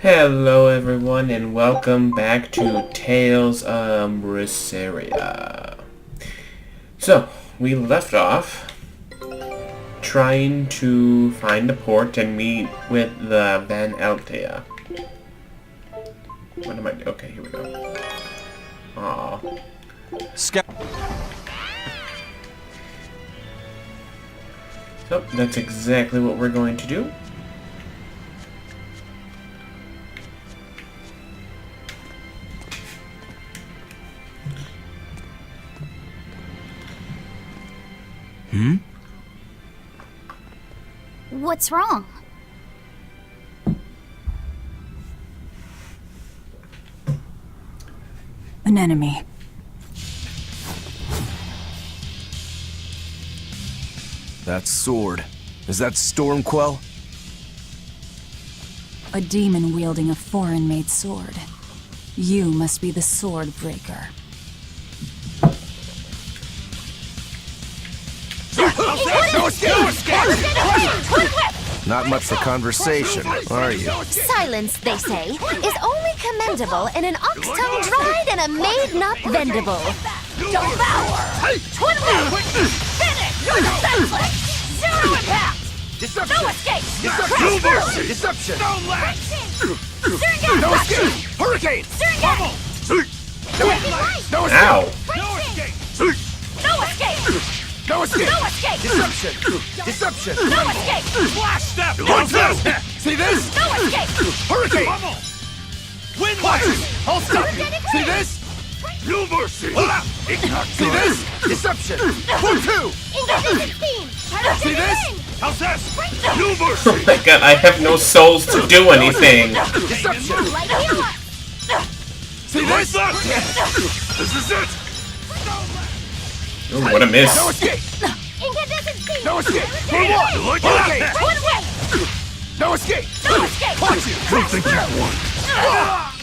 Hello everyone and welcome back to Tales of Berseria. So, we left off trying to find a port and meet with the Van Altea. What am I doing? Okay, here we go. Aww. So, that's exactly what we're going to do. What's wrong? An enemy. That sword. Is that Stormquell? A demon wielding a foreign-made sword. You must be the sword breaker. Not much for conversation, are you? Silence, they say, is only commendable in an ox tongue dried and a maid not bendable. Devour! Twin whip! Finish! You're defenseless! Zero impact! Deception! No escape! Deception! Deception! Stone leg! No escape! Hurricane! Bubble! No escape! Ow! No escape! No escape! No escape! No escape! Deception! Deception! No escape! Flash step! One, two! See this? No escape! Hurricane! Wind blast! I'll stop you! See this? No mercy! See this? Deception! 1, 2! See this? How's this? No Oh mercy! my god, I have no souls to do anything! Deception! See this? This is it! Oh, what a miss. No escape! No escape! For what? Hurricane! No escape! No escape! Watch you! Don't think that one!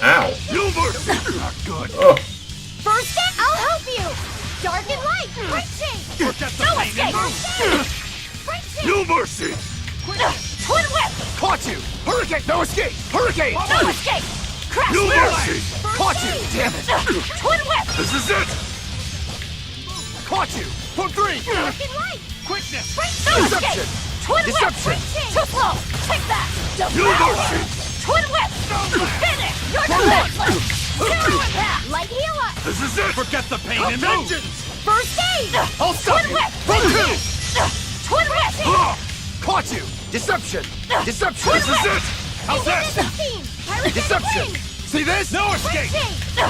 Ow. No mercy! Not good! Oh, First step, I'll help you! Dark and light! Reaching! Forget the No pain and escape! mercy! No mercy! Twin whip! Caught you! Hurricane! No escape! Hurricane! No escape! Crash No barrel! mercy! Caught you! Damn it! Twin whip! This is it! Caught you! From 3! Dark and light! Quickness! No Deception! escape! Twin Deception! whip! Too slow! Take that! No Devour! mercy! Twin whip! Finish! You're defenseless! Zero impact! Light healer! This is it! Forget the pain and vengeance! First aid! I'll stop Twin you! whip! From 2! Twin whip! Caught you! Deception! Deception! Twin This is whip! it! How's this? Deception! See this? No escape!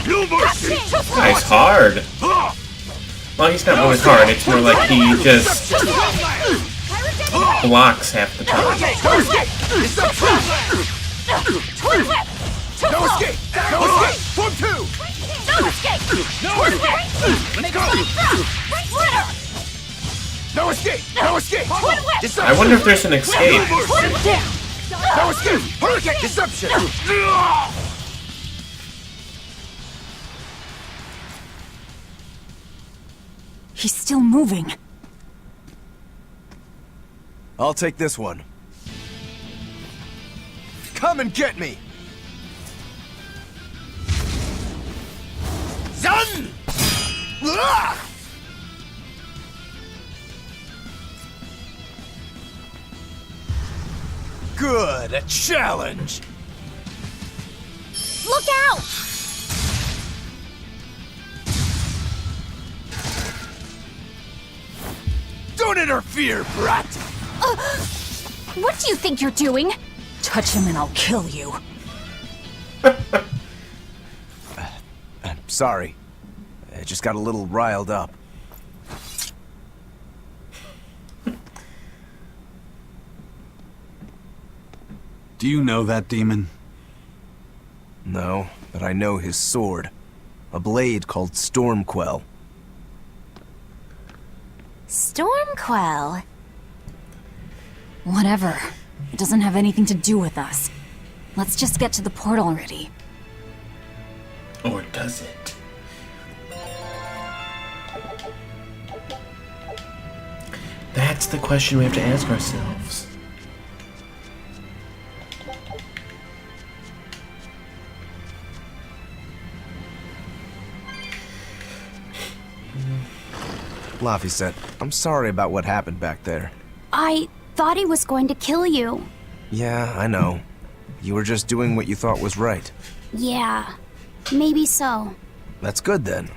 No mercy! nice hard. Well, he's not really hard, it's more like he just blocks half the time. No escape! Deception! Twin whip! No escape! No escape! From 2! No escape! No escape! Make a Splitter! No escape! No escape! Twin whip! Deception! I wonder if there's an escape. Twin whip! No escape! Hurricane! Deception! He's still moving. I'll take this one. Come and get me! Zun! Good, a challenge! Look out! Don't interfere, brat! What do you think you're doing? Touch him and I'll kill you. I'm sorry. I just got a little riled up. Do you know that demon? No, but I know his sword. A blade called Stormquell. Stormquell. Whatever. It doesn't have anything to do with us. Let's just get to the port already. Or does it? That's the question we have to ask ourselves. Laphicet, I'm sorry about what happened back there. I thought he was going to kill you. Yeah, I know. You were just doing what you thought was right. Yeah, maybe so. That's good then.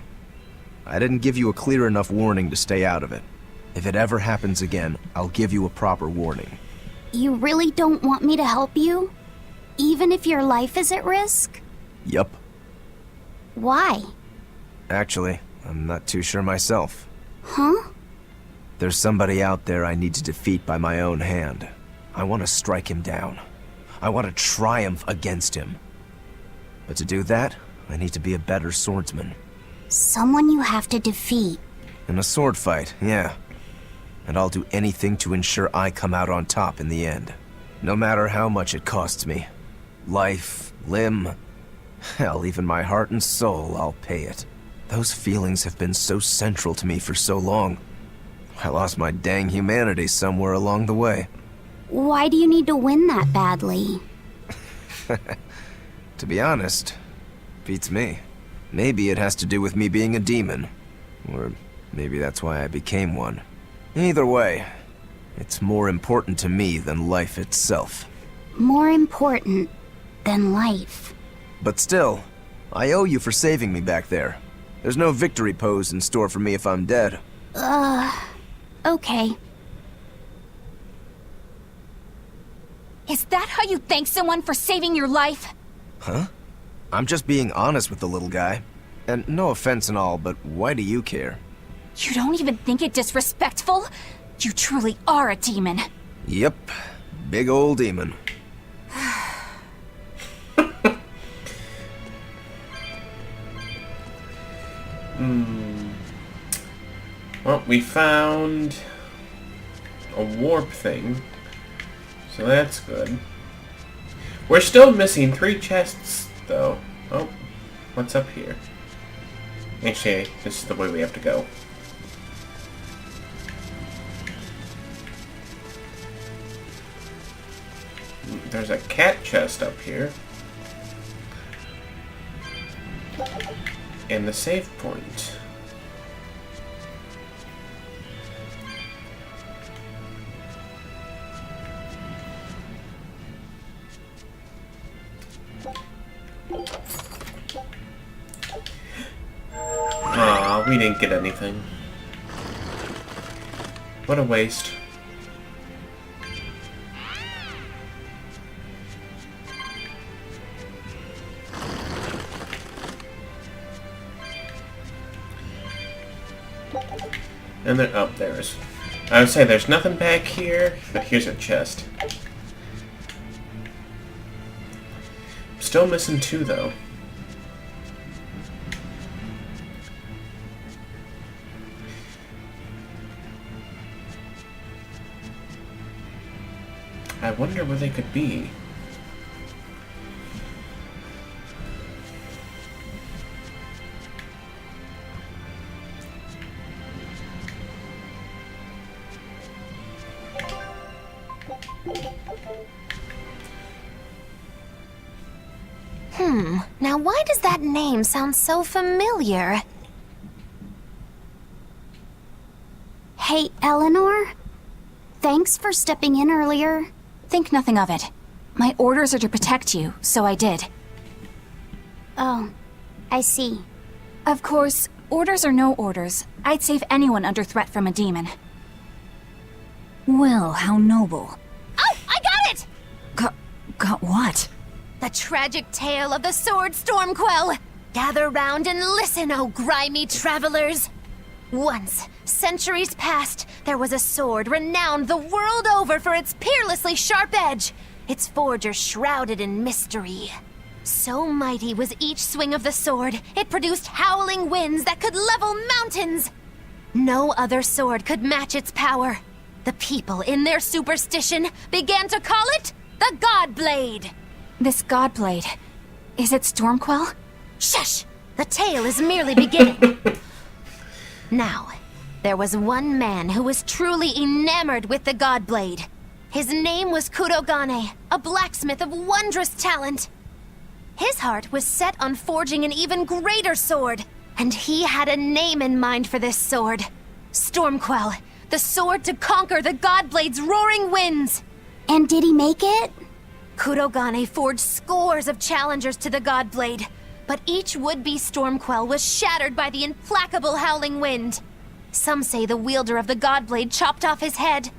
I didn't give you a clear enough warning to stay out of it. If it ever happens again, I'll give you a proper warning. You really don't want me to help you? Even if your life is at risk? Yup. Why? Actually, I'm not too sure myself. Huh? There's somebody out there I need to defeat by my own hand. I want to strike him down. I want to triumph against him. But to do that, I need to be a better swordsman. Someone you have to defeat. In a sword fight, yeah. And I'll do anything to ensure I come out on top in the end. No matter how much it costs me. Life, limb, hell, even my heart and soul, I'll pay it. Those feelings have been so central to me for so long. I lost my dang humanity somewhere along the way. Why do you need to win that badly? To be honest, beats me. Maybe it has to do with me being a demon. Or maybe that's why I became one. Either way, it's more important to me than life itself. More important than life. But still, I owe you for saving me back there. There's no victory pose in store for me if I'm dead. Okay. Is that how you thank someone for saving your life? Huh? I'm just being honest with the little guy. And no offense and all, but why do you care? You don't even think it disrespectful? You truly are a demon. Yep. Big old demon. Well, we found a warp thing, so that's good. We're still missing 3 chests, though. Oh, what's up here? Actually, this is the way we have to go. There's a cat chest up here. And the save point. Aw, we didn't get anything. What a waste. And then, oh, there's. I would say there's nothing back here, but here's a chest. Still missing 2, though. I wonder where they could be. Now why does that name sound so familiar? Hey, Eleanor? Thanks for stepping in earlier. Think nothing of it. My orders are to protect you, so I did. Oh, I see. Of course, orders or no orders, I'd save anyone under threat from a demon. Well, how noble. Oh, I got it! Got what? The tragic tale of the sword Stormquell. Gather round and listen, oh grimy travelers. Once, centuries past, there was a sword renowned the world over for its peerlessly sharp edge, its forger shrouded in mystery. So mighty was each swing of the sword, it produced howling winds that could level mountains. No other sword could match its power. The people, in their superstition, began to call it the God Blade. This Godblade, is it Stormquell? Shush! The tale is merely beginning. Now, there was one man who was truly enamored with the Godblade. His name was Kurogane, a blacksmith of wondrous talent. His heart was set on forging an even greater sword, and he had a name in mind for this sword. Stormquell, the sword to conquer the Godblade's roaring winds! And did he make it? Kurogane forged scores of challengers to the Godblade, but each would-be Stormquell was shattered by the implacable howling wind. Some say the wielder of the Godblade chopped off his head.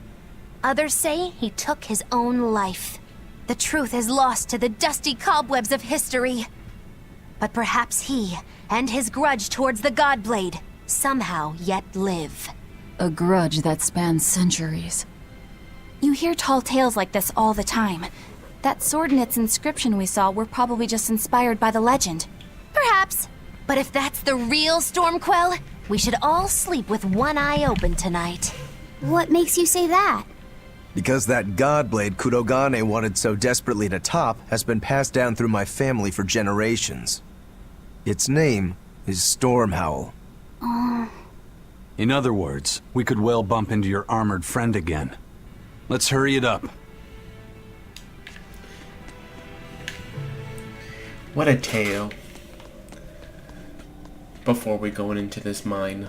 Others say he took his own life. The truth is lost to the dusty cobwebs of history. But perhaps he, and his grudge towards the Godblade, somehow yet live. A grudge that spans centuries. You hear tall tales like this all the time. That sword and its inscription we saw were probably just inspired by the legend. Perhaps. But if that's the real Stormquell, we should all sleep with one eye open tonight. What makes you say that? Because that Godblade Kurogane wanted so desperately to top has been passed down through my family for generations. Its name is Stormhowl. In other words, we could well bump into your armored friend again. Let's hurry it up. What a tale. Before we go into this mine.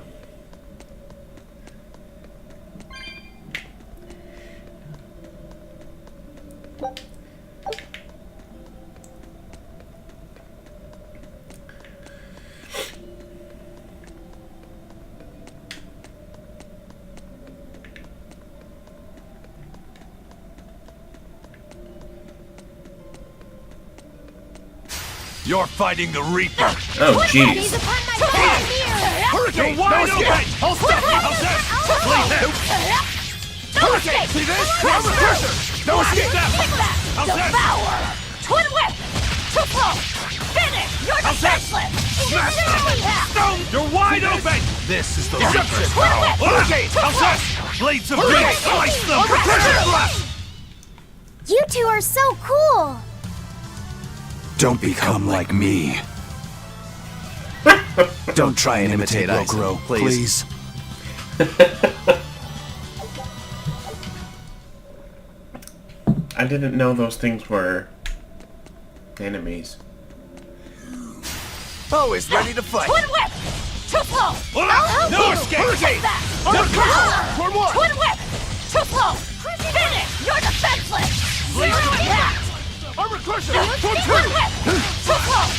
You're fighting the Reaper. Oh, jeez. Hurricane! Wide open! I'll stop you! How's that? Hurricane! See this? Armor pressure! No escape! How's that? Devour! Twin whip! Too close! Finish! You're defenseless! Smash them! Stone! You're wide open! This is the Reaper's power! Hurricane! How's that? Blades of Doom! Slice them! Pressure! You two are so cool! Don't become like me. Don't try and imitate Rogro, please. I didn't know those things were enemies. Always ready to fight. Twin whip! Too close! No escape! Hurricane! Armor pressure! Turn one! Twin whip! Too close! Finish! You're defenseless! Zero impact! Armor crusher! Twin whip! Too close!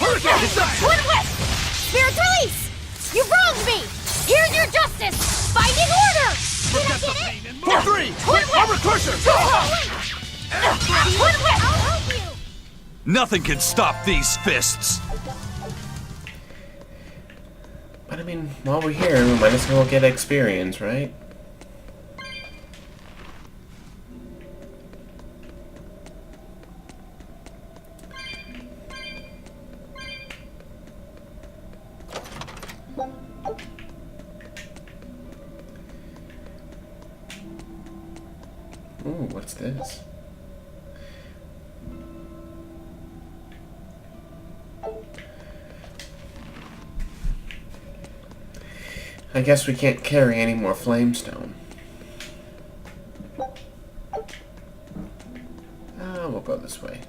Hurricane! Twin whip! Spirit release! You wronged me! Here's your justice! Finding order! Did I get it? For three! Twin whip! Armor crusher! Too close! Twin whip! I'll help you! Nothing can stop these fists! But I mean, while we're here, we might as well get experience, right? Ooh, what's this? I guess we can't carry any more flamestone. We'll go this way.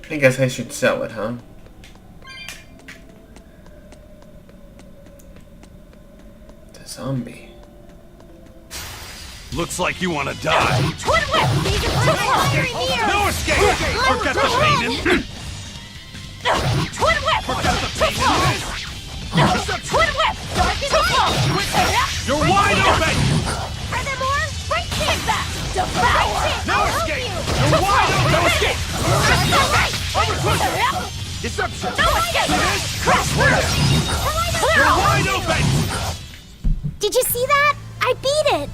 I guess I should sell it, huh? The zombie. Looks like you want to die. Twin whip! No escape! Forget the pain in... Twin whip! Forget the pain in this! Twin whip! Too close! You're wide open! Are there more? Right take that! Devour! No escape! You're wide open! No escape! Deception! No escape! Crush this! You're wide open! Did you see that? I beat it!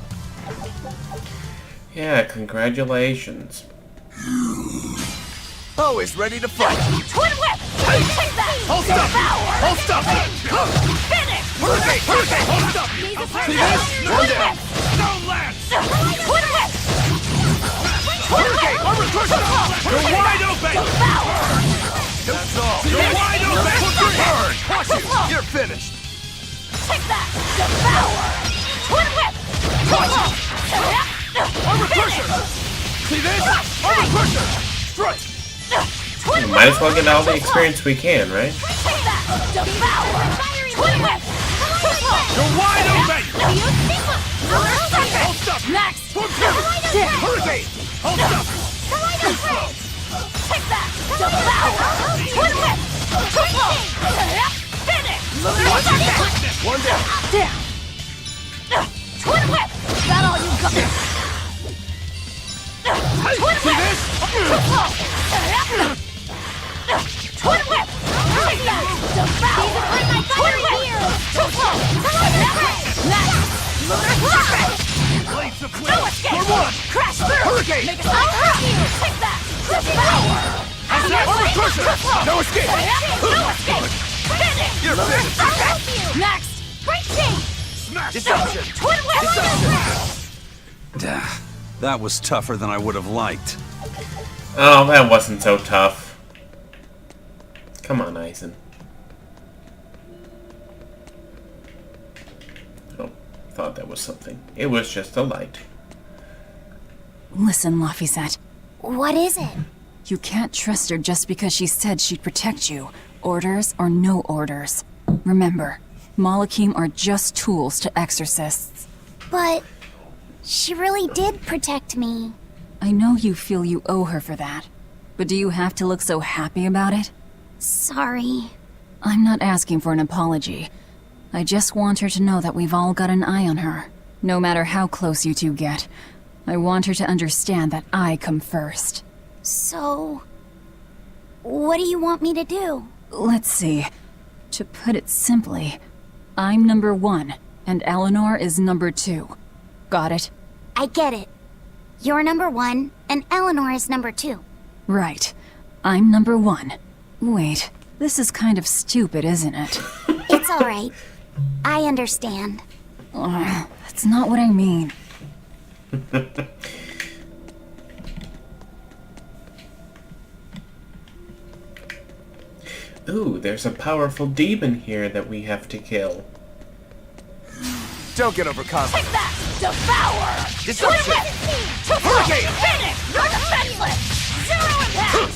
Yeah, congratulations. Always ready to fight. Twin whip! Take that! I'll stop you! I'll stop you! Finish! Hurricane! Hurricane! I'll stop you! See this? One down! Stone lance! Twin whip! Hurricane! Armor crusher! You're wide open! That's all! You're wide open! Burn! Watch it! You're finished! Take that! Devour! Twin whip! Too close! See this? Armor crusher! Strike! We might as well get all the experience we can, right? You're wide open! Hold up! Next! Hurricane! Hold up! Take that! Devour! Twin whip! Triple! Finish! One down! Down! Twin whip! That all you got? Twin See whip! this? Triple! Twin whip! Take that! Devour! Twin whip! Triple! Next! Blades of No wind! escape! For one! Crash through! Hurricane! Make a stop! Take that! Devour! How's that? Armor crusher! No escape! No escape! Finish! You're finished! I'll help you! Next! Great thing! Smash! Deception! Twin whip! That was tougher than I would have liked. Oh, that wasn't so tough. Come on, Aizen. Oh, thought that was something. It was just a light. Listen, Laphicet. What is it? You can't trust her just because she said she'd protect you. Orders or no orders. Remember, Malakim are just tools to exorcists. But she really did protect me. I know you feel you owe her for that. But do you have to look so happy about it? Sorry. I'm not asking for an apology. I just want her to know that we've all got an eye on her. No matter how close you two get. I want her to understand that I come first. So, what do you want me to do? Let's see. To put it simply, I'm number 1, and Eleanor is number 2. Got it? I get it. You're number 1, and Eleanor is number 2. Right. I'm number 1. Wait, this is kind of stupid, isn't it? It's alright. I understand. That's not what I mean. Ooh, there's a powerful demon here that we have to kill. Don't get overconfident. Take that! Devour! Deception! Hurricane! Finish! You're defenseless! Zero impact!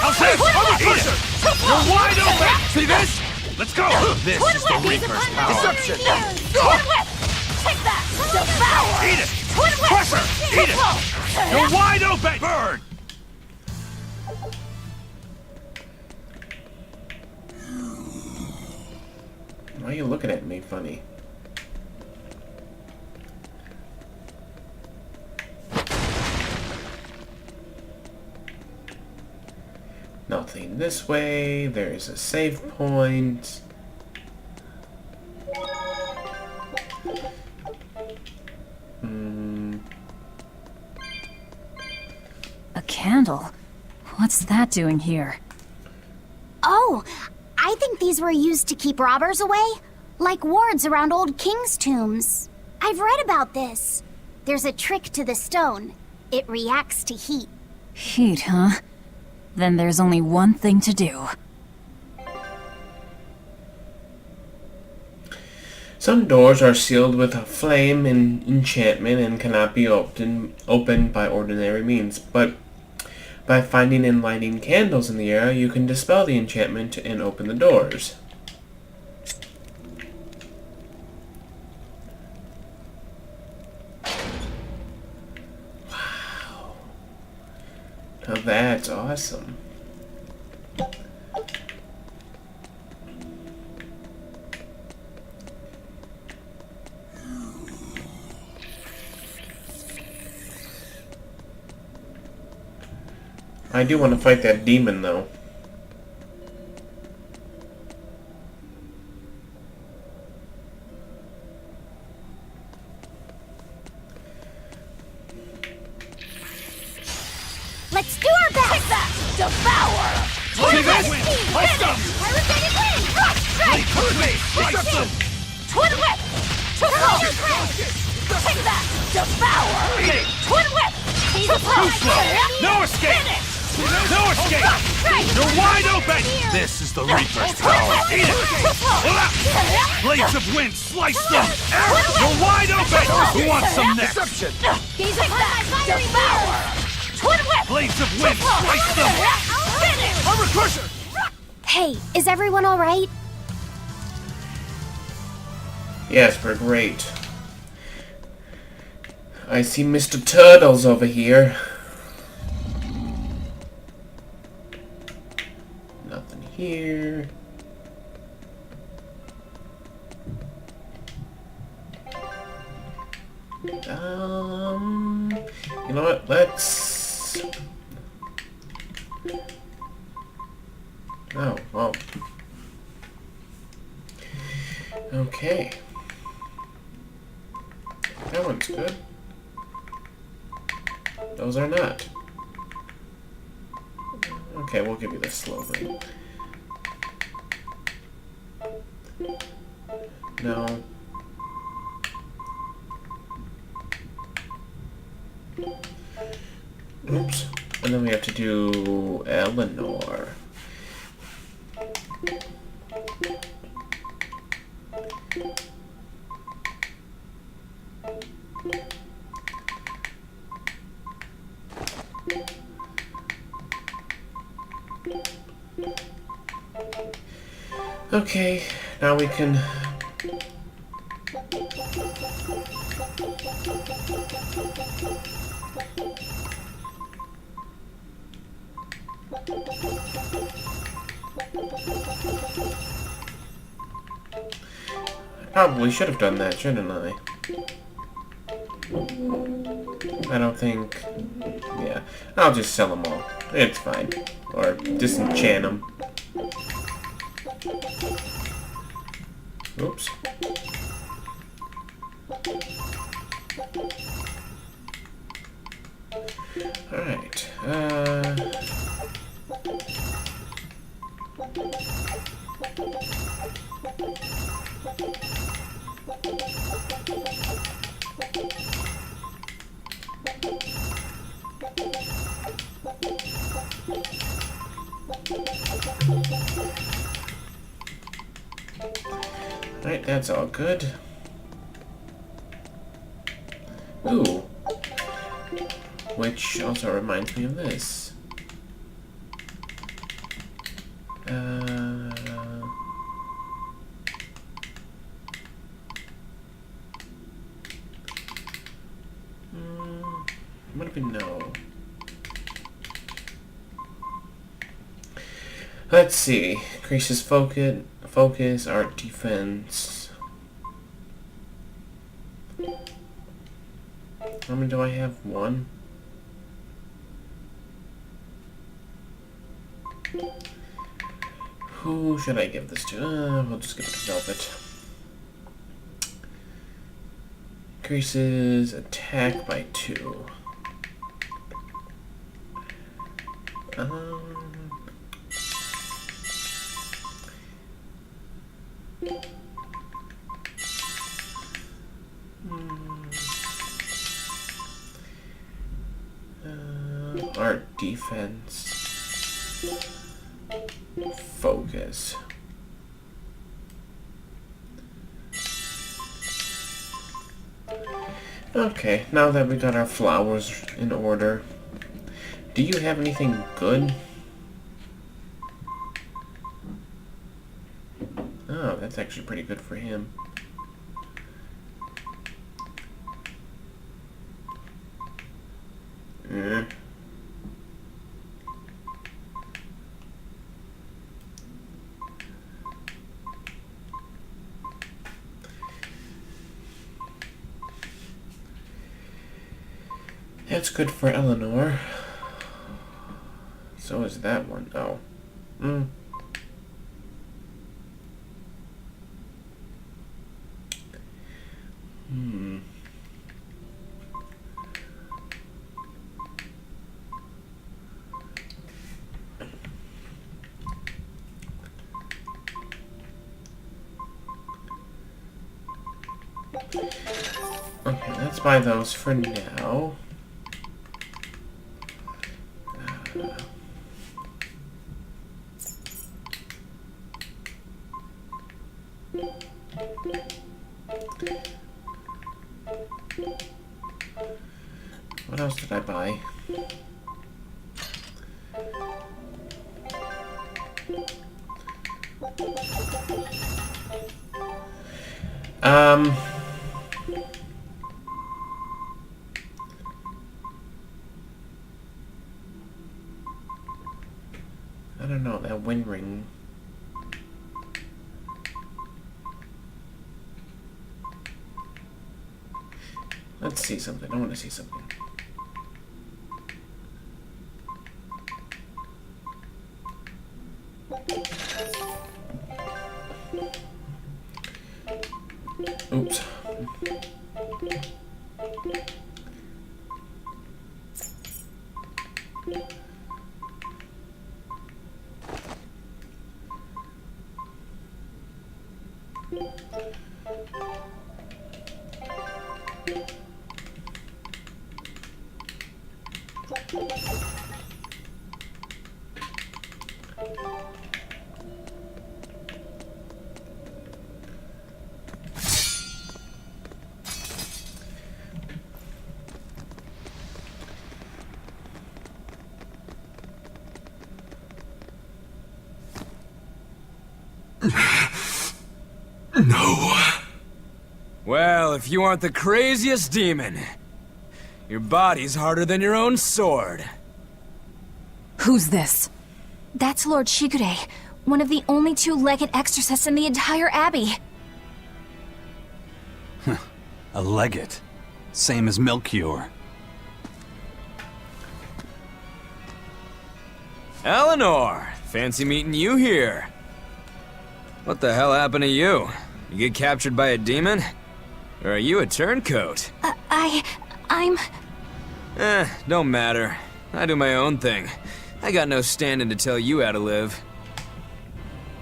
How's this? Armor crusher! You're wide open! See this? Let's go! This Twin is the whip! Reaper's power. Deception! Twin whip! Take that! Devour! Eat it! Twin whip! Crusher! Eat it! You're wide open! Burn! Why are you looking at me funny? Nothing this way. There's a save point. A candle? What's that doing here? Oh, I think these were used to keep robbers away. Like wards around old kings' tombs. I've read about this. There's a trick to the stone. It reacts to heat. Heat, huh? Then there's only one thing to do. Some doors are sealed with a flame and enchantment and cannot be opened by ordinary means, but by finding and lighting candles in the area, you can dispel the enchantment and open the doors. Wow. Now that's awesome. I do want to fight that demon, though. Let's do our best! Take that! Devour! See this? I'll stop you! Hurricane wind! Rock strike! Deception! Twin whip! Triple! Take that! Devour! Eat it! Twin whip! Triple! No escape! Finish! No escape! Rock strike! You're wide open! This is the Reaper's power. Eat it! Triple! Blades of wind, slice them! You're wide open! Who wants some next? Gaze upon my fiery power! Twin whip! Blades of wind, slice them! Finish! Armor crusher! Hey, is everyone alright? Yes, we're great. I see Mr. Turtles over here. Nothing here. You know what? Let's... Oh, well. Okay. That one's good. Those are not. Okay, we'll give you the slow ring. No. Oops. And then we have to do Eleanor. Okay, now we can... Probably should have done that, shouldn't I? I don't think... Yeah, I'll just sell them all. It's fine. Or disenchant them. Oops. Alright, Alright, that's all good. Ooh. Which also reminds me of this. What do we know? Let's see. Increases focus, art defense. How many do I have? One? Who should I give this to? We'll just give it to Velvet. Increases attack by 2. Art defense. Focus. Okay, now that we got our flowers in order, do you have anything good? Oh, that's actually pretty good for him. That's good for Eleanor. So is that one. Oh. Okay, let's buy those for now. What else did I buy? I don't know, that wind ring. Let's see something. I want to see something. Oops. No. Well, if you aren't the craziest demon, your body's harder than your own sword. Who's this? That's Lord Shigure, one of the only two-legged exorcists in the entire abbey. A legate. Same as Melchior. Eleanor, fancy meeting you here. What the hell happened to you? You get captured by a demon? Or are you a turncoat? I'm... Don't matter. I do my own thing. I got no standing to tell you how to live.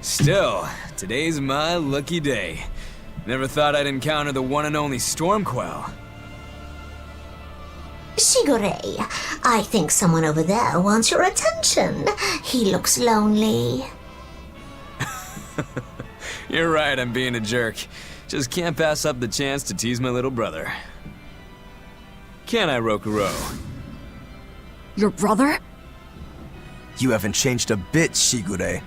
Still, today's my lucky day. Never thought I'd encounter the one and only Stormquell. Shigure, I think someone over there wants your attention. He looks lonely. You're right, I'm being a jerk. Just can't pass up the chance to tease my little brother. Can I, Rokuro? Your brother? You haven't changed a bit, Shigure.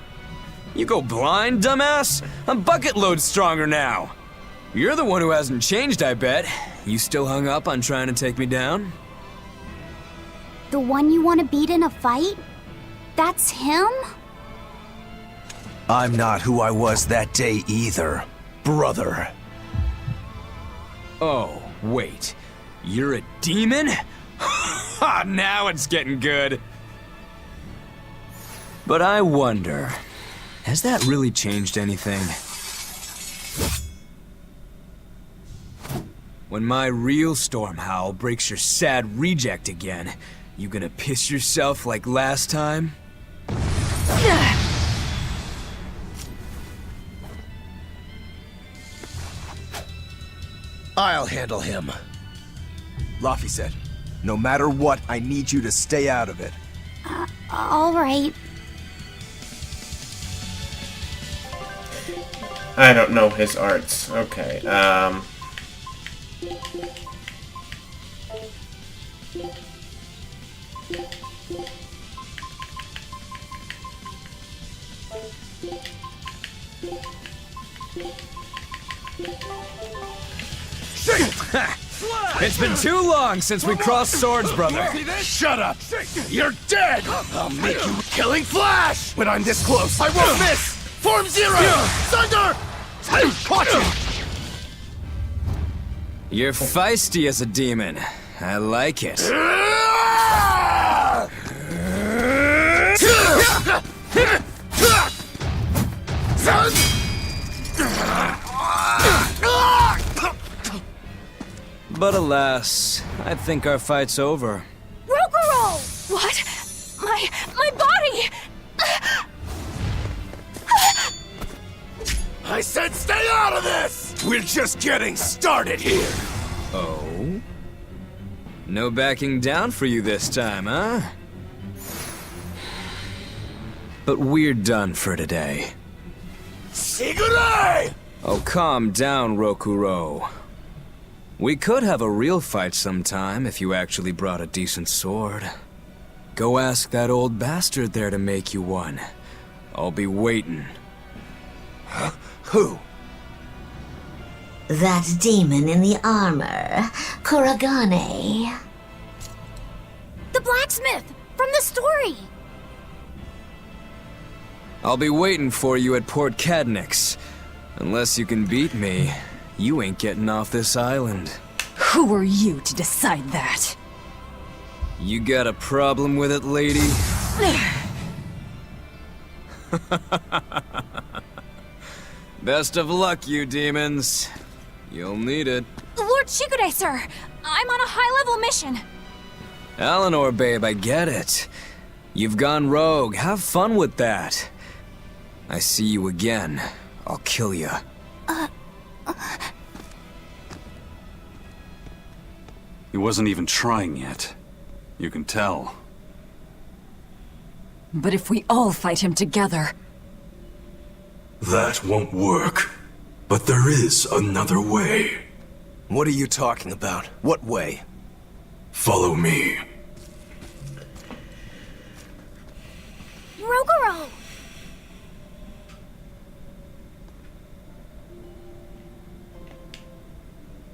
You go blind, dumbass? I'm bucket load stronger now. You're the one who hasn't changed, I bet. You still hung up on trying to take me down? The one you want to beat in a fight? That's him? I'm not who I was that day either, brother. Oh, wait. You're a demon? Ha! Now it's getting good. But I wonder, has that really changed anything? When my real storm howl breaks your sad reject again, you gonna piss yourself like last time? I'll handle him. Laffy said, no matter what, I need you to stay out of it. All right. I don't know his arts. Okay, It's been too long since we crossed swords, brother. Shut up! You're dead! I'll make you killing flash! When I'm this close, I won't miss! Form Zero! Thunder! Watch it! You're feisty as a demon. I like it. But alas, I think our fight's over. Rokuro! What? My body! I said stay out of this! We're just getting started here! Oh? No backing down for you this time, huh? But we're done for today. Shigure! Oh, calm down, Rokuro. We could have a real fight sometime if you actually brought a decent sword. Go ask that old bastard there to make you one. I'll be waiting. Huh? Who? That demon in the armor, Kuragane. The blacksmith from the story. I'll be waiting for you at Port Cadnix. Unless you can beat me, you ain't getting off this island. Who are you to decide that? You got a problem with it, lady? Best of luck, you demons. You'll need it. Lord Shigure, sir! I'm on a high-level mission. Eleanor, babe, I get it. You've gone rogue. Have fun with that. I see you again. I'll kill you. He wasn't even trying yet. You can tell. But if we all fight him together... That won't work. But there is another way. What are you talking about? What way? Follow me. Rogoro!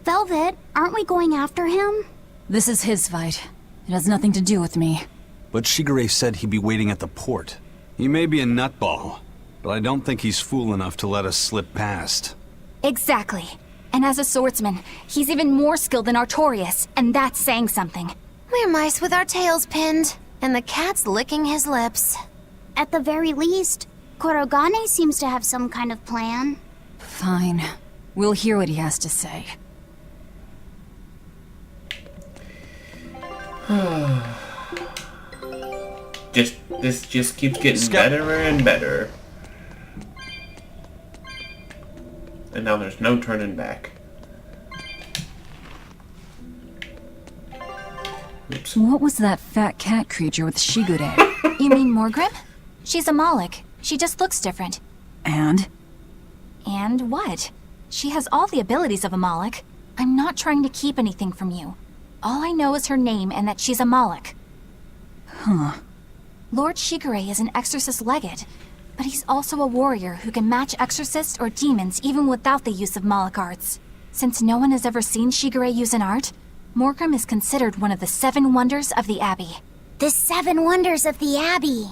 Velvet, aren't we going after him? This is his fight. It has nothing to do with me. But Shigure said he'd be waiting at the port. He may be a nutball, but I don't think he's fool enough to let us slip past. Exactly. And as a swordsman, he's even more skilled than Artorias, and that's saying something. We're mice with our tails pinned, and the cat's licking his lips. At the very least, Kurogane seems to have some kind of plan. Fine. We'll hear what he has to say. This just keeps getting better and better. And now there's no turning back. Oops. What was that fat cat creature with Shigure? You mean Morgrim? She's a Moloch. She just looks different. And? And what? She has all the abilities of a Moloch. I'm not trying to keep anything from you. All I know is her name and that she's a Moloch. Huh. Lord Shigure is an exorcist legate, but he's also a warrior who can match exorcists or demons even without the use of Moloch arts. Since no one has ever seen Shigure use an art, Morgrim is considered one of the 7 wonders of the Abbey. The 7 wonders of the Abbey.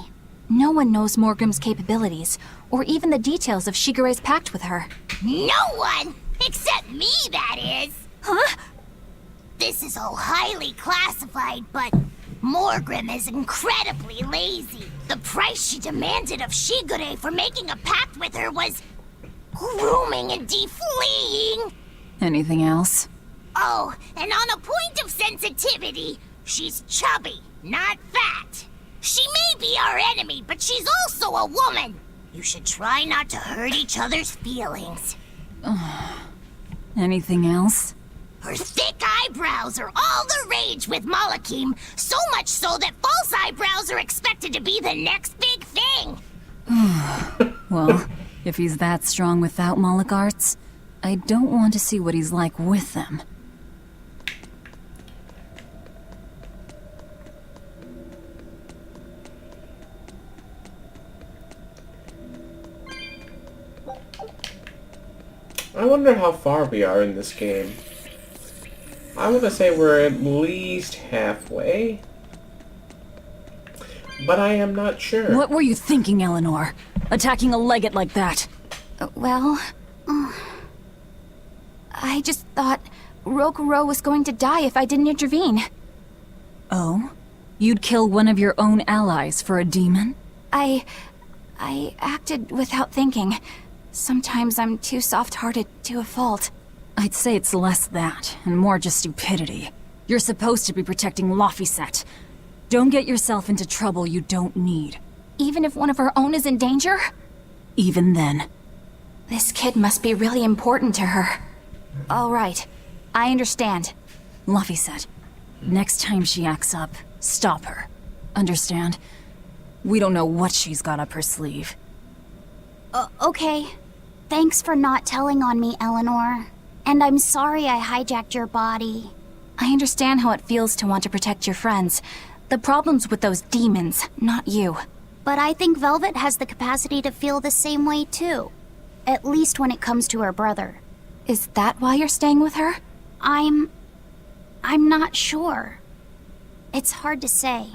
No one knows Morgrim's capabilities, or even the details of Shigure's pact with her. No one! Except me, that is! Huh? This is all highly classified, but Morgrim is incredibly lazy. The price she demanded of Shigure for making a pact with her was grooming and defleeing. Anything else? Oh, and on a point of sensitivity, she's chubby, not fat. She may be our enemy, but she's also a woman. You should try not to hurt each other's feelings. Anything else? Her thick eyebrows are all the rage with Malakim, so much so that false eyebrows are expected to be the next big thing. Well, if he's that strong without Moloch arts, I don't want to see what he's like with them. I wonder how far we are in this game. I want to say we're at least halfway, but I am not sure. What were you thinking, Eleanor? Attacking a legate like that? Well... I just thought Rokuro was going to die if I didn't intervene. Oh? You'd kill one of your own allies for a demon? I acted without thinking. Sometimes I'm too soft-hearted to a fault. I'd say it's less that, and more just stupidity. You're supposed to be protecting Laphicet. Don't get yourself into trouble you don't need. Even if one of her own is in danger? Even then. This kid must be really important to her. All right, I understand. Laphicet, next time she acts up, stop her. Understand? We don't know what she's got up her sleeve. Okay. Thanks for not telling on me, Eleanor. And I'm sorry I hijacked your body. I understand how it feels to want to protect your friends. The problem's with those demons, not you. But I think Velvet has the capacity to feel the same way too. At least when it comes to her brother. Is that why you're staying with her? I'm not sure. It's hard to say.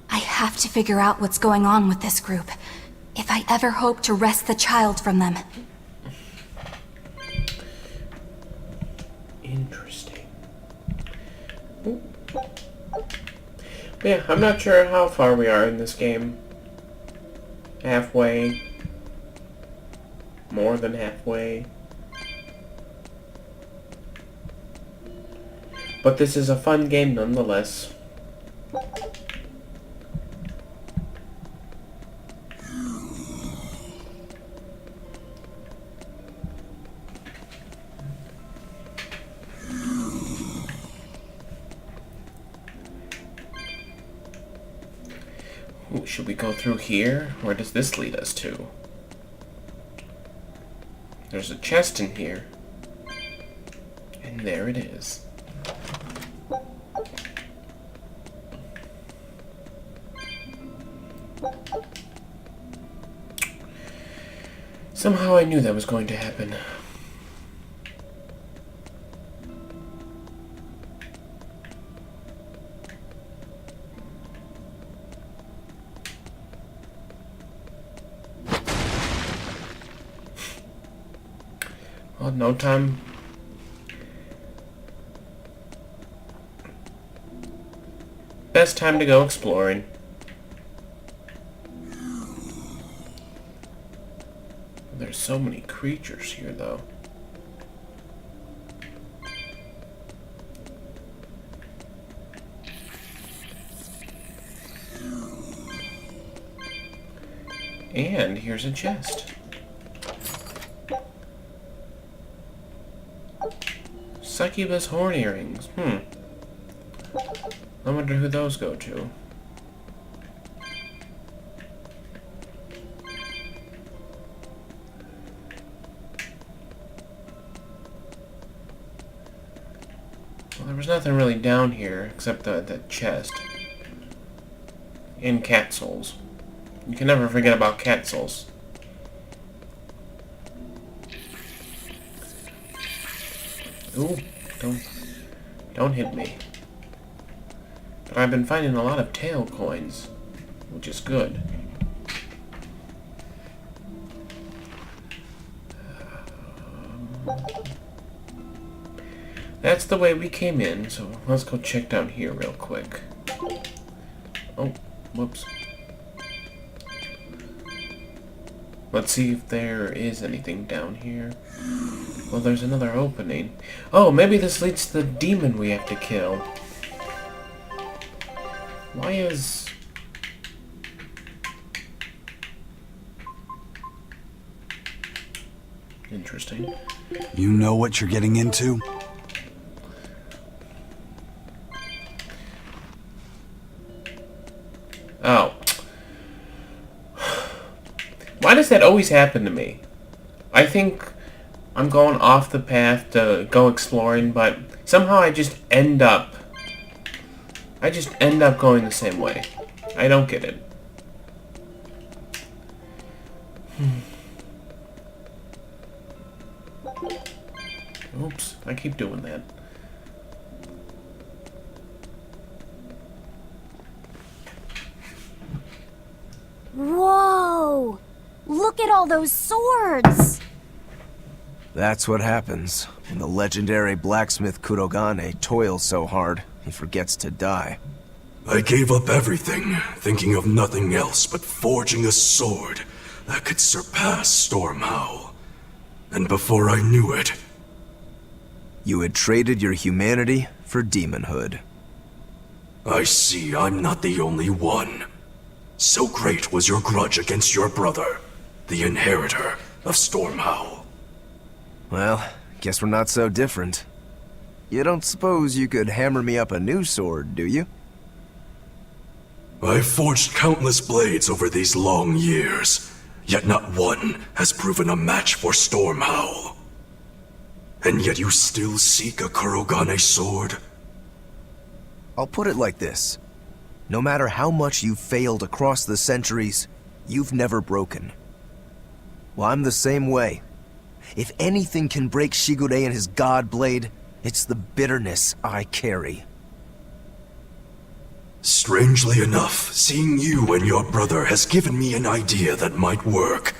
I have to figure out what's going on with this group. If I ever hope to wrest the child from them. Interesting. Ooh. Yeah, I'm not sure how far we are in this game. Halfway. More than halfway. But this is a fun game nonetheless. Ooh, should we go through here? Where does this lead us to? There's a chest in here. And there it is. Somehow I knew that was going to happen. Well, no time. Best time to go exploring. There's so many creatures here, though. And here's a chest. Succubus horn earrings. I wonder who those go to. Well, there was nothing really down here except the chest. And cat souls. You can never forget about cat souls. Ooh, don't hit me. But I've been finding a lot of tail coins, which is good. That's the way we came in, so let's go check down here real quick. Oh, whoops. Let's see if there is anything down here. Well, there's another opening. Oh, maybe this leads to the demon we have to kill. Why is... Interesting. You know what you're getting into? Oh. Why does that always happen to me? I think I'm going off the path to go exploring, but somehow I just end up going the same way. I don't get it. Oops, I keep doing that. Whoa! Look at all those swords! That's what happens when the legendary blacksmith Kurogane toils so hard, he forgets to die. I gave up everything, thinking of nothing else but forging a sword that could surpass Stormhowl. And before I knew it... You had traded your humanity for demonhood. I see I'm not the only one. So great was your grudge against your brother, the inheritor of Stormhowl. Well, guess we're not so different. You don't suppose you could hammer me up a new sword, do you? I've forged countless blades over these long years, yet not one has proven a match for Stormhowl. And yet you still seek a Kurogane sword? I'll put it like this. No matter how much you've failed across the centuries, you've never broken. Well, I'm the same way. If anything can break Shigure and his God Blade, it's the bitterness I carry. Strangely enough, seeing you and your brother has given me an idea that might work.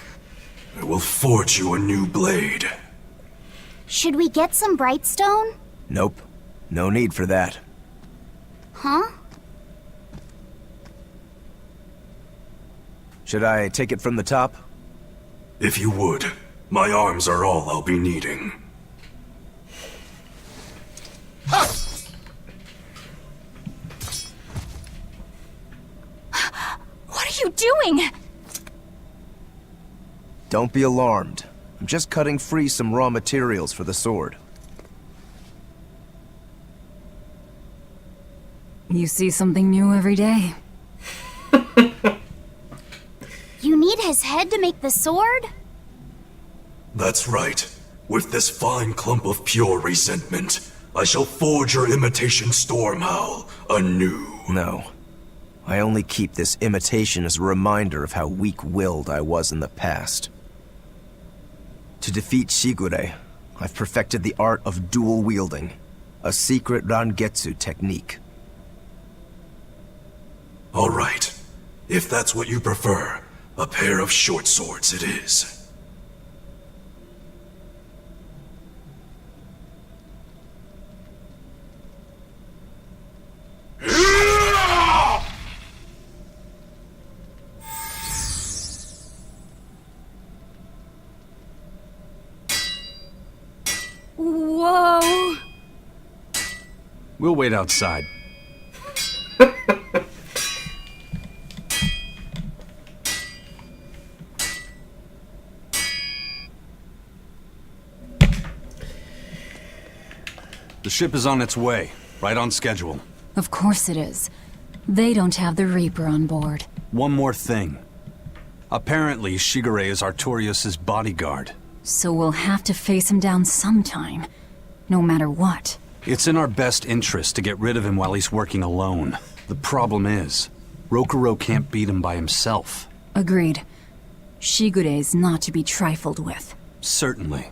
I will forge you a new blade. Should we get some Brightstone? Nope. No need for that. Huh? Should I take it from the top? If you would. My arms are all I'll be needing. What are you doing? Don't be alarmed. I'm just cutting free some raw materials for the sword. You see something new every day. You need his head to make the sword? That's right. With this fine clump of pure resentment, I shall forge your imitation Stormhowl anew. No. I only keep this imitation as a reminder of how weak-willed I was in the past. To defeat Shigure, I've perfected the art of dual wielding, a secret Rangetsu technique. All right. If that's what you prefer, a pair of short swords it is. Whoa! We'll wait outside. The ship is on its way, right on schedule. Of course it is. They don't have the Reaper on board. One more thing. Apparently, Shigure is Artorias' bodyguard. So we'll have to face him down sometime, no matter what. It's in our best interest to get rid of him while he's working alone. The problem is, Rokuro can't beat him by himself. Agreed. Shigure is not to be trifled with. Certainly.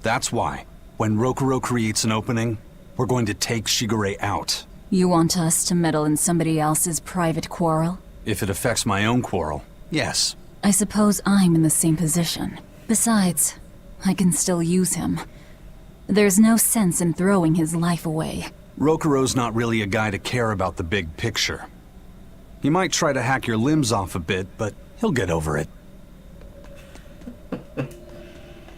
That's why, when Rokuro creates an opening, we're going to take Shigure out. You want us to meddle in somebody else's private quarrel? If it affects my own quarrel, yes. I suppose I'm in the same position. Besides, I can still use him. There's no sense in throwing his life away. Rokuro's not really a guy to care about the big picture. He might try to hack your limbs off a bit, but he'll get over it.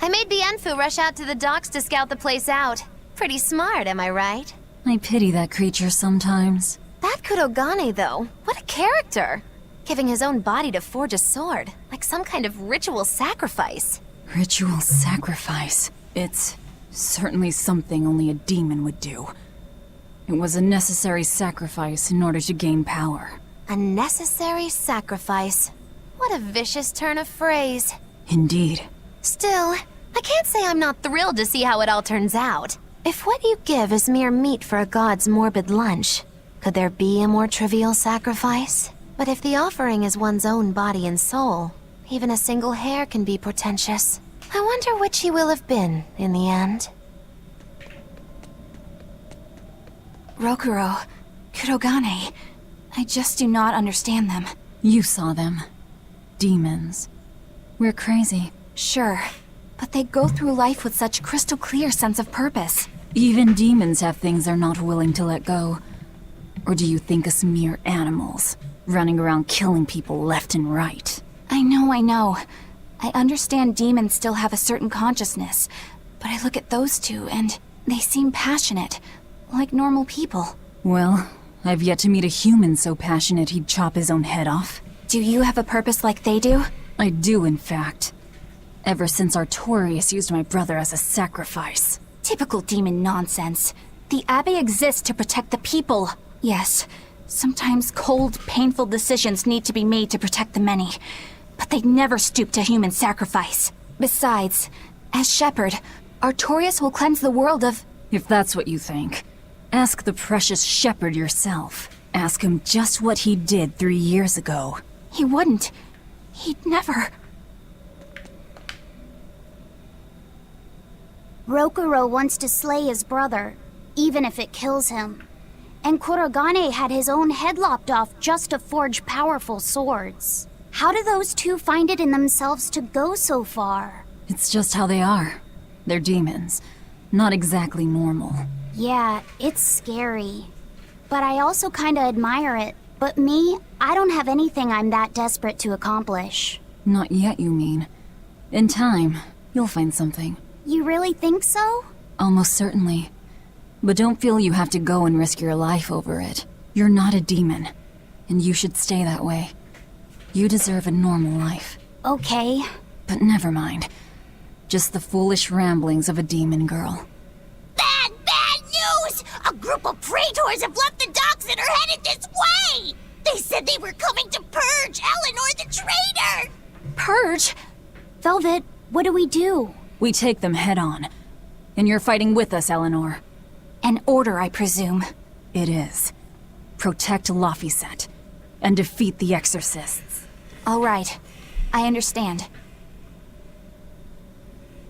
I made Bienfu rush out to the docks to scout the place out. Pretty smart, am I right? I pity that creature sometimes. That Kurogane, though, what a character! Giving his own body to forge a sword, like some kind of ritual sacrifice. Ritual sacrifice. It's certainly something only a demon would do. It was a necessary sacrifice in order to gain power. A necessary sacrifice. What a vicious turn of phrase. Indeed. Still, I can't say I'm not thrilled to see how it all turns out. If what you give is mere meat for a god's morbid lunch, could there be a more trivial sacrifice? But if the offering is one's own body and soul, even a single hair can be portentous. I wonder which he will have been in the end. Rokuro, Kurogane, I just do not understand them. You saw them. Demons. We're crazy. Sure, but they go through life with such crystal clear sense of purpose. Even demons have things they're not willing to let go. Or do you think us mere animals, running around killing people left and right? I know. I understand demons still have a certain consciousness, but I look at those two and they seem passionate, like normal people. Well, I've yet to meet a human so passionate he'd chop his own head off. Do you have a purpose like they do? I do, in fact. Ever since Artorias used my brother as a sacrifice. Typical demon nonsense. The Abbey exists to protect the people. Yes, sometimes cold, painful decisions need to be made to protect the many. but they'd never stoop to human sacrifice. Besides, as Shepherd, Artorias will cleanse the world of... If that's what you think, ask the precious Shepherd yourself. Ask him just what he did 3 years ago. He wouldn't. He'd never... Rokuro wants to slay his brother, even if it kills him. And Kurogane had his own head lopped off just to forge powerful swords. How do those two find it in themselves to go so far? It's just how they are. They're demons. Not exactly normal. Yeah, it's scary. But I also kinda admire it. But me, I don't have anything I'm that desperate to accomplish. Not yet, you mean. In time, you'll find something. You really think so? Almost certainly. But don't feel you have to go and risk your life over it. You're not a demon, and you should stay that way. You deserve a normal life. Okay. But never mind. Just the foolish ramblings of a demon girl. Bad news! A group of praetors have left the docks and are headed this way! They said they were coming to purge Eleanor the traitor! Purge? Velvet, what do we do? We take them head on. And you're fighting with us, Eleanor. An order, I presume. It is. Protect Laphicet. And defeat the exorcists. All right. I understand.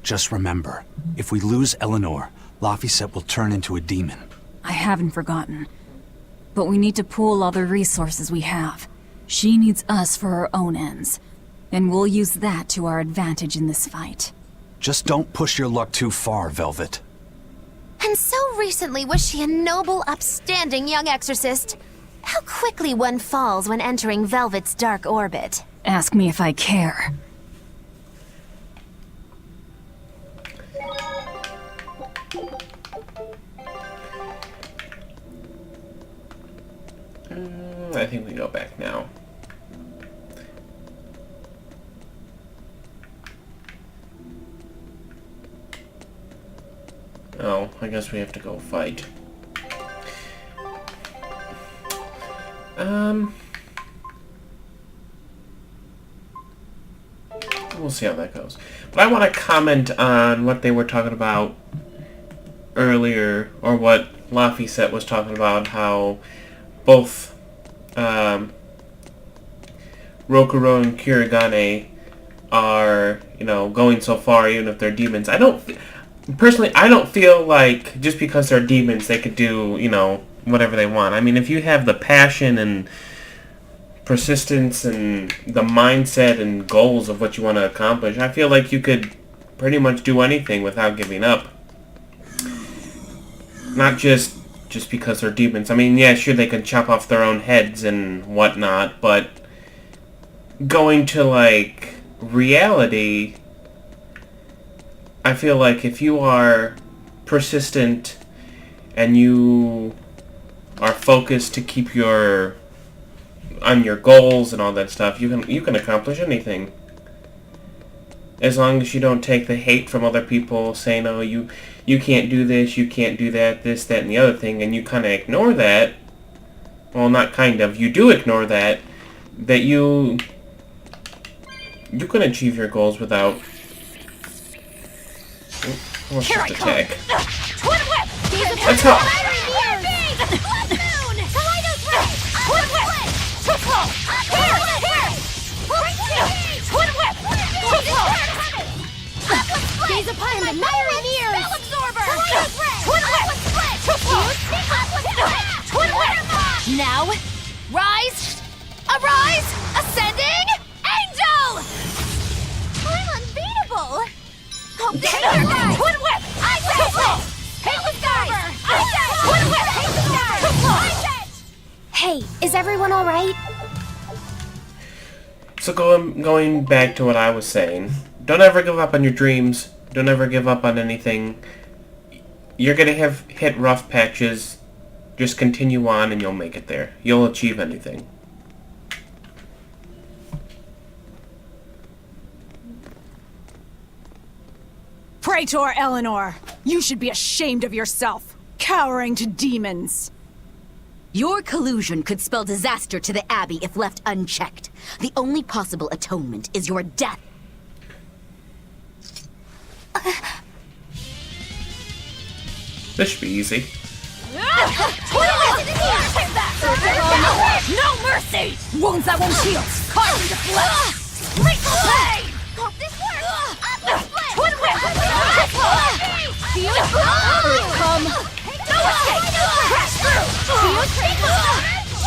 Just remember, if we lose Eleanor, Laphicet will turn into a demon. I haven't forgotten. But we need to pool all the resources we have. She needs us for her own ends. And we'll use that to our advantage in this fight. Just don't push your luck too far, Velvet. And so recently was she a noble, upstanding young exorcist. How quickly one falls when entering Velvet's dark orbit. Ask me if I care. I think we go back now. Oh, I guess we have to go fight. We'll see how that goes. But I want to comment on what they were talking about earlier, or what Laphicet was talking about, how both Rokuro and Kurogane are, going so far even if they're demons. Personally, I don't feel like just because they're demons they could do, whatever they want. I mean, if you have the passion and persistence and the mindset and goals of what you want to accomplish, I feel like you could pretty much do anything without giving up. Not just because they're demons. I mean, yeah, sure, they can chop off their own heads and whatnot, but going to, reality, I feel like if you are persistent and you are focused to keep on your goals and all that stuff, you can accomplish anything. As long as you don't take the hate from other people saying, oh, you can't do this, you can't do that, this, that, and the other thing, and you kind of ignore that. Well, not kind of. You do ignore that you can achieve your goals without... What's Here I this come! attack? Twin whip! Let's go! Blood moon! Kaleidos ray! Twin whip! Too close! Here! Twin whip! Too close! Gaze upon the Myron ears! Spell absorber! Twin whip! Too close! Twin whip! Now, rise! Arise! Ascending! Angel! I'm unbeatable! Okay, Twin whip! I said! Hit the Garber! I said! Twin whip! Hit the Garber! I said! Hey, is everyone alright? So going back to what I was saying, don't ever give up on your dreams. Don't ever give up on anything. You're gonna hit rough patches. Just continue on and you'll make it there. You'll achieve anything. Praetor Eleanor, you should be ashamed of yourself, cowering to demons. Your collusion could spell disaster to the Abbey if left unchecked. The only possible atonement is your death. This should be easy. No mercy! Wounds that won't heal! Carve into flesh! Lethal blade! Hope this works! Aqua split! Twin whip! Shield! Come! No escape! Crash through! Shield!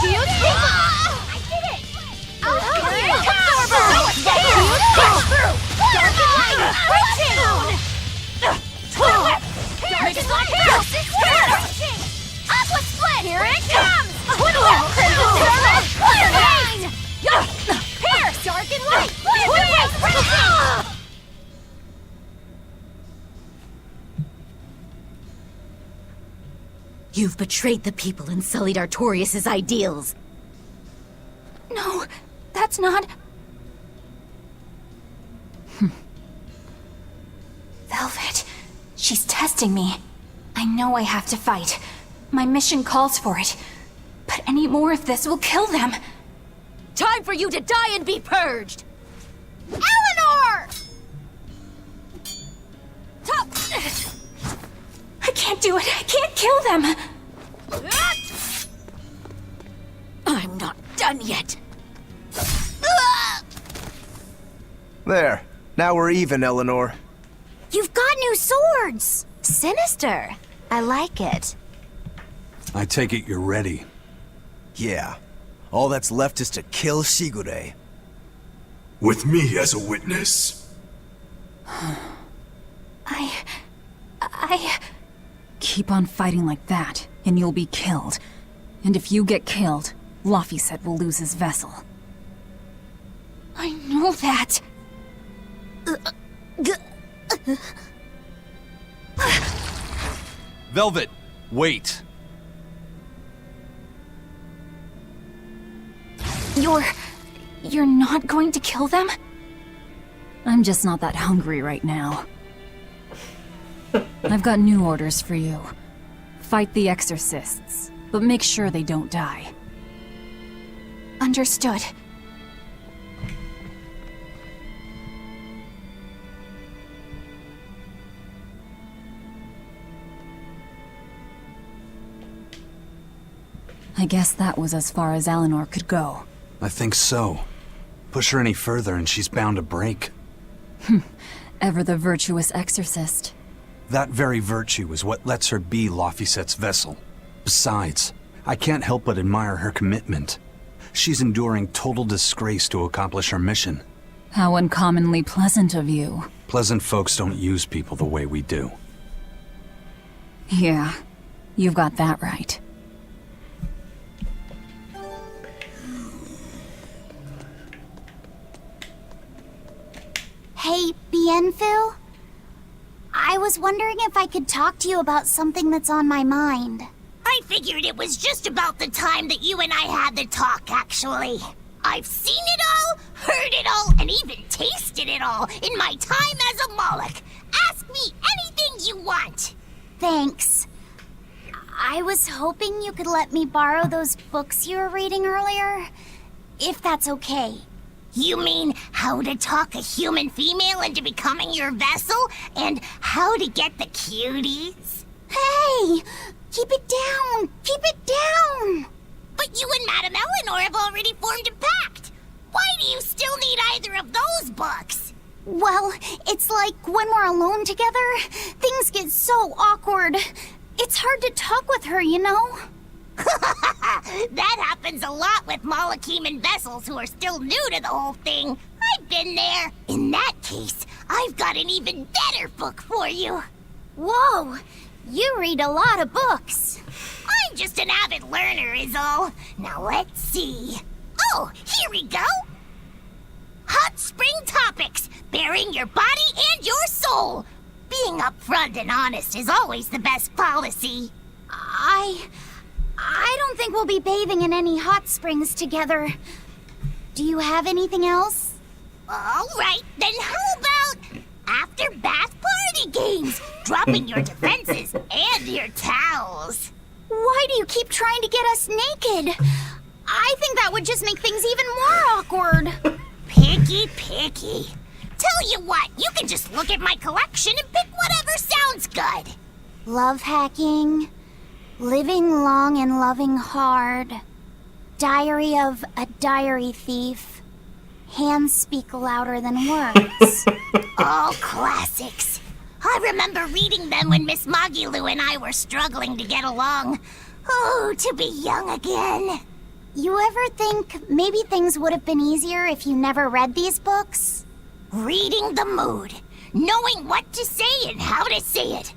Shield! I did it! Absorber! No escape! Shield! Crash through! Dark light! Twin whip! Pierce! Pierce! Aqua split! Here it comes! Twin whip! Fire rain! Pierce! Dark and light! Twin whip! You've betrayed the people and sullied Artorias' ideals. No, that's not... Velvet, she's testing me. I know I have to fight. My mission calls for it. But any more of this will kill them. Time for you to die and be purged! Eleanor! I can't do it. I can't kill them. I'm not done yet. There. Now we're even, Eleanor. You've got new swords! Sinister. I like it. I take it you're ready. Yeah. All that's left is to kill Shigure. With me as a witness. Keep on fighting like that, and you'll be killed. And if you get killed, Laphicet will lose his vessel. I know that. Velvet, wait. You're not going to kill them? I'm just not that hungry right now. I've got new orders for you. Fight the exorcists, but make sure they don't die. Understood. I guess that was as far as Eleanor could go. I think so. Push her any further and she's bound to break. Ever the virtuous exorcist. That very virtue is what lets her be Laphicet's vessel. Besides, I can't help but admire her commitment. She's enduring total disgrace to accomplish her mission. How uncommonly pleasant of you. Pleasant folks don't use people the way we do. Yeah, you've got that right. Hey, Bienfu? I was wondering if I could talk to you about something that's on my mind. I figured it was just about the time that you and I had the talk, actually. I've seen it all, heard it all, and even tasted it all in my time as a Moloch. Ask me anything you want. Thanks. I was hoping you could let me borrow those books you were reading earlier, if that's okay. You mean how to talk a human female into becoming your vessel, and how to get the cuties? Hey! Keep it down! Keep it down! But you and Madame Eleanor have already formed a pact. Why do you still need either of those books? Well, it's like when we're alone together, things get so awkward. It's hard to talk with her, you know? That happens a lot with Molocheman vessels who are still new to the whole thing. I've been there. In that case, I've got an even better book for you. Whoa! You read a lot of books. I'm just an avid learner is all. Now let's see. Oh, here we go. Hot Spring Topics, bearing your body and your soul. Being upfront and honest is always the best policy. I don't think we'll be bathing in any hot springs together. Do you have anything else? All right, then how about after bath party games? Dropping your defenses and your towels. Why do you keep trying to get us naked? I think that would just make things even more awkward. Picky. Tell you what, you can just look at my collection and pick whatever sounds good. Love hacking, living long and loving hard, diary of a diary thief, hands speak louder than words. All classics. I remember reading them when Miss Magilu and I were struggling to get along. Oh, to be young again. You ever think maybe things would have been easier if you never read these books? Reading the mood, knowing what to say and how to say it.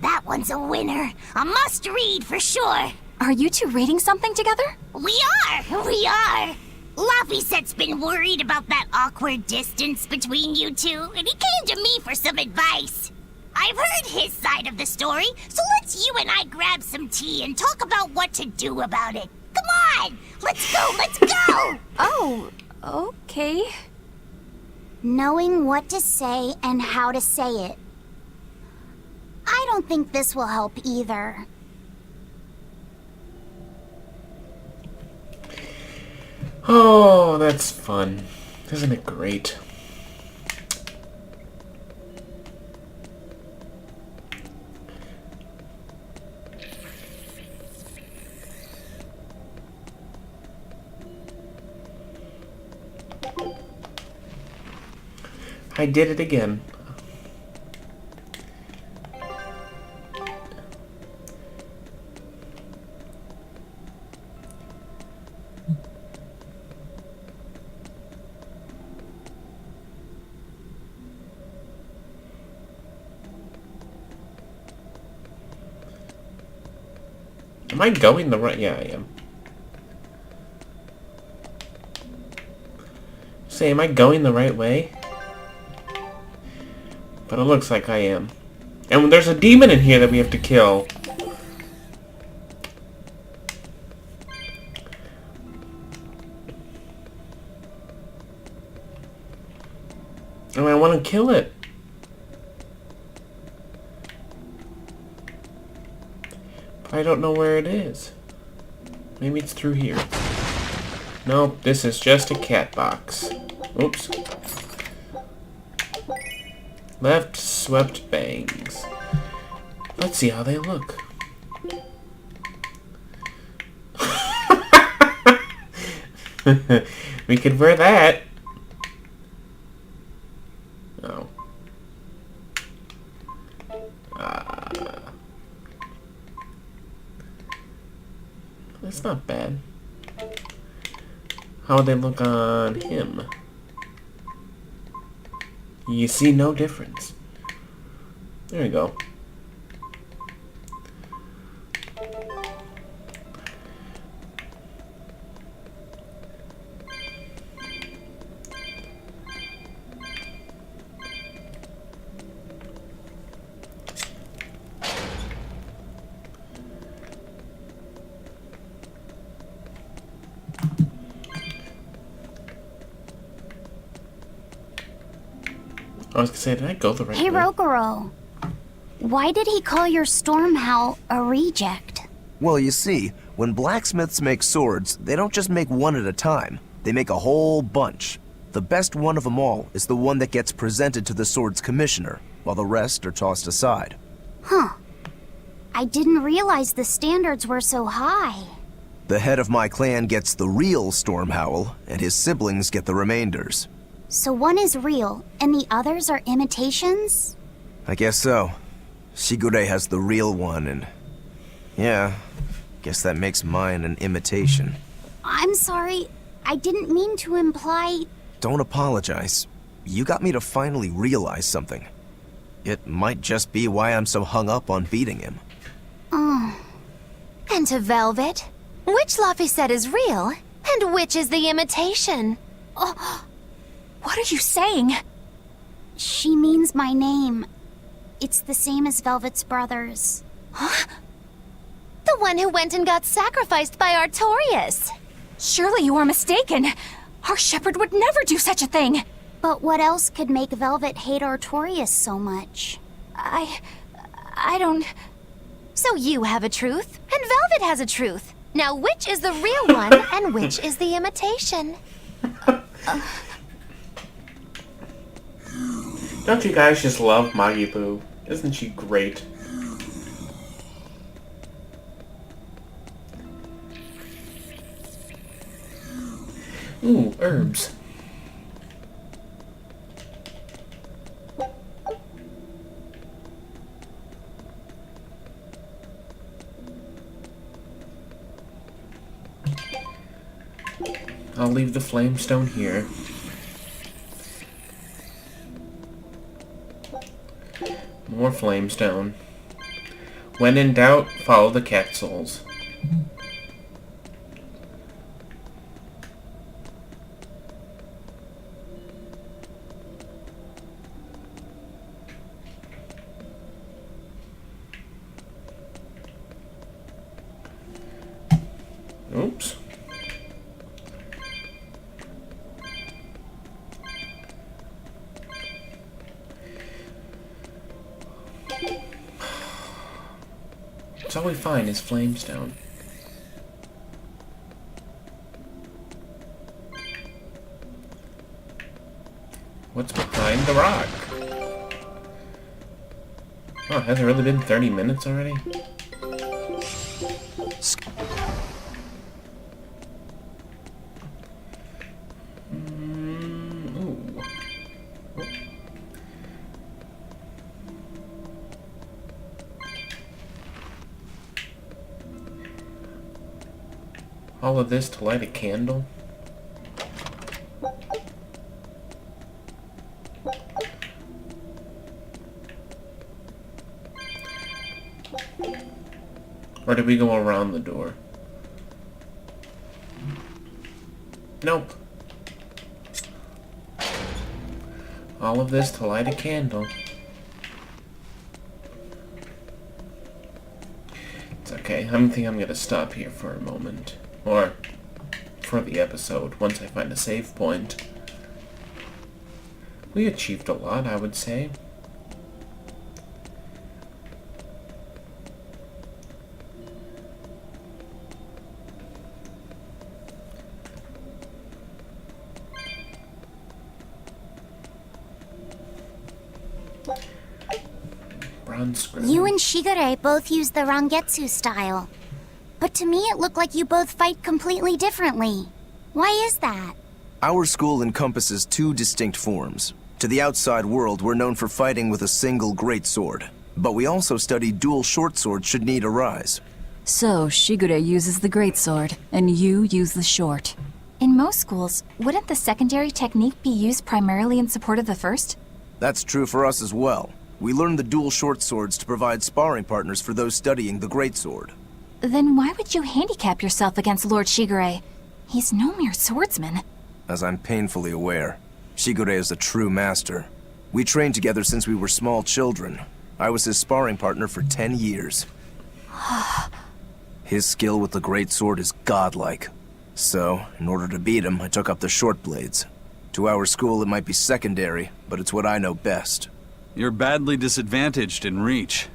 That one's a winner. A must-read for sure. Are you two reading something together? We are. Laffysette's been worried about that awkward distance between you two, and he came to me for some advice. I've heard his side of the story, so let's you and I grab some tea and talk about what to do about it. Come on! Let's go! Oh, okay. Knowing what to say and how to say it. I don't think this will help either. Oh, that's fun. Isn't it great? I did it again. Am I going the right? Yeah, I am. Say, am I going the right way? But it looks like I am. And there's a demon in here that we have to kill. And I want to kill it. But I don't know where it is. Maybe it's through here. Nope, this is just a cat box. Oops. Left swept bangs. Let's see how they look. We could wear that. Oh. That's not bad. How would they look on him? You see no difference. There you go. I was gonna say, did I go the right way? Hey, Rogoro. Why did he call your Stormhowl a reject? Well, you see, when blacksmiths make swords, they don't just make one at a time. They make a whole bunch. The best one of them all is the one that gets presented to the sword's commissioner, while the rest are tossed aside. Huh. I didn't realize the standards were so high. The head of my clan gets the real Stormhowl, and his siblings get the remainders. So one is real, and the others are imitations? I guess so. Shigure has the real one, and... yeah, guess that makes mine an imitation. I'm sorry, I didn't mean to imply... Don't apologize. You got me to finally realize something. It might just be why I'm so hung up on beating him. Oh. And to Velvet, which Laffyset is real, and which is the imitation? Oh, What are you saying? she means my name. It's the same as Velvet's brothers. Huh? The one who went and got sacrificed by Artorias. Surely you are mistaken. Our shepherd would never do such a thing. But what else could make Velvet hate Artorias so much? I don't... So you have a truth, And Velvet has a truth. Now, which is the real one and which is the imitation? Don't you guys just love Maggie-Boo? Isn't she great? Ooh, herbs. I'll leave the flamestone here. More flamestone. When in doubt, follow the capsules. Oops. That's all we find is flamestone. What's behind the rock? Oh, has it really been 30 minutes already? Ooh. All of this to light a candle? Or did we go around the door? Nope. All of this to light a candle. It's okay. I think I'm gonna stop here for a moment. Or for the episode, once I find a save point. We achieved a lot, I would say. You and Shigure both use the Rangetsu style. But to me it looked like you both fight completely differently. Why is that? Our school encompasses two distinct forms. To the outside world, we're known for fighting with a single greatsword. But we also study dual short swords should need arise. So, Shigure uses the greatsword, and you use the short. In most schools, wouldn't the secondary technique be used primarily in support of the first? That's true for us as well. We learn the dual short swords to provide sparring partners for those studying the greatsword. Then why would you handicap yourself against Lord Shigure? He's no mere swordsman. As I'm painfully aware, Shigure is a true master. We trained together since we were small children. I was his sparring partner for 10 years. His skill with the greatsword is godlike. So, in order to beat him, I took up the short blades. To our school, it might be secondary, but it's what I know best. You're badly disadvantaged in reach.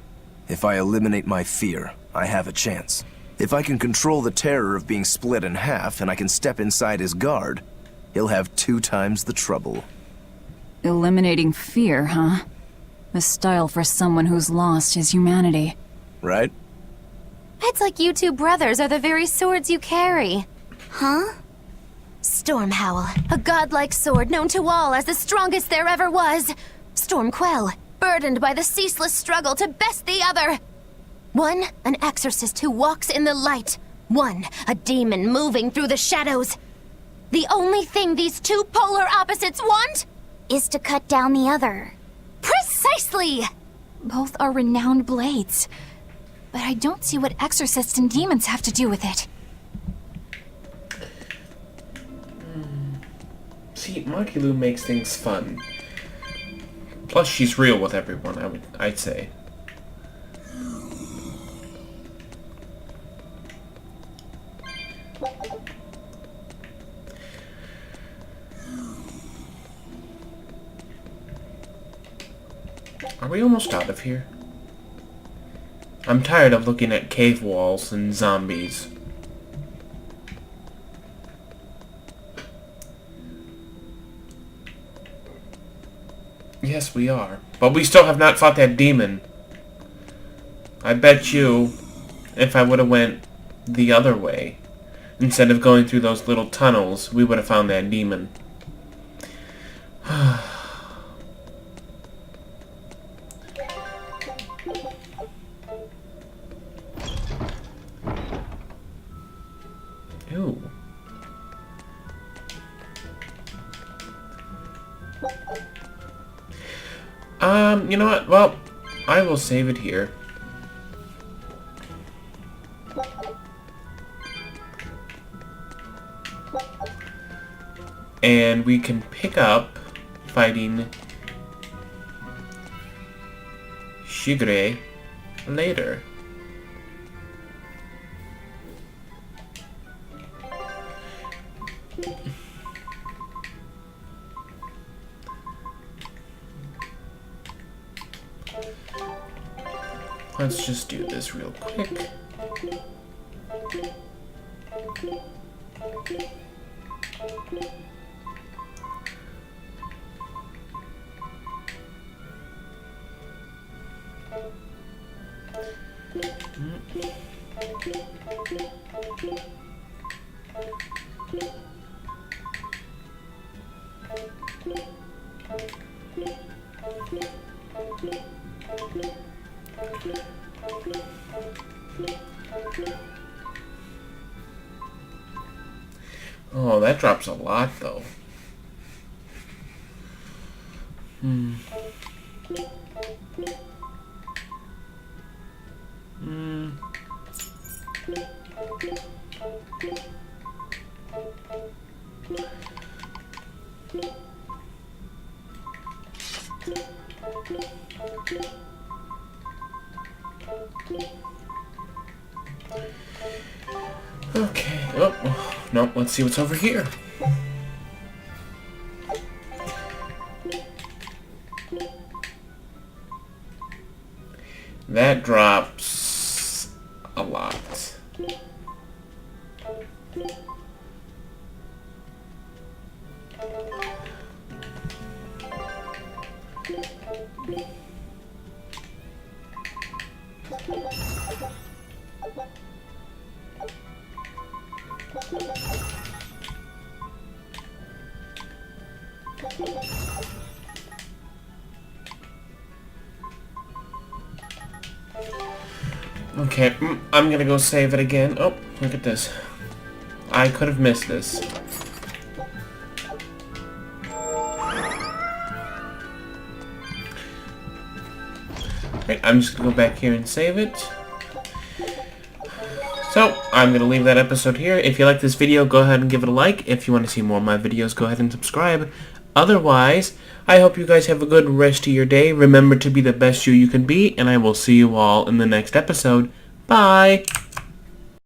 If I eliminate my fear, I have a chance. If I can control the terror of being split in half and I can step inside his guard, he'll have 2 times the trouble. Eliminating fear, huh? A style for someone who's lost his humanity. Right? It's like you two brothers are the very swords you carry. Huh? Stormhowl, a godlike sword known to all as the strongest there ever was. Stormquell, burdened by the ceaseless struggle to best the other. One, an exorcist who walks in the light. One, a demon moving through the shadows. The only thing these two polar opposites want is to cut down the other. Precisely! Both are renowned blades. But I don't see what exorcists and demons have to do with it. See, Makilu makes things fun. Plus, she's real with everyone, I'd say. Are we almost out of here? I'm tired of looking at cave walls and zombies. Yes, we are. But we still have not fought that demon. I bet you, if I would have went the other way, instead of going through those little tunnels, we would have found that demon. Ooh. You know what? Well, I will save it here. And we can pick up fighting Shigure later. Let's just do this real quick. Oh, that drops a lot, though. Okay. Oh, no, let's see what's over here. That drops a lot. Okay, I'm gonna go save it again. Oh, look at this. I could have missed this. Right, I'm just gonna go back here and save it. So, I'm gonna leave that episode here. If you like this video, go ahead and give it a like. If you want to see more of my videos, go ahead and subscribe. Otherwise, I hope you guys have a good rest of your day. Remember to be the best you can be, and I will see you all in the next episode. Bye!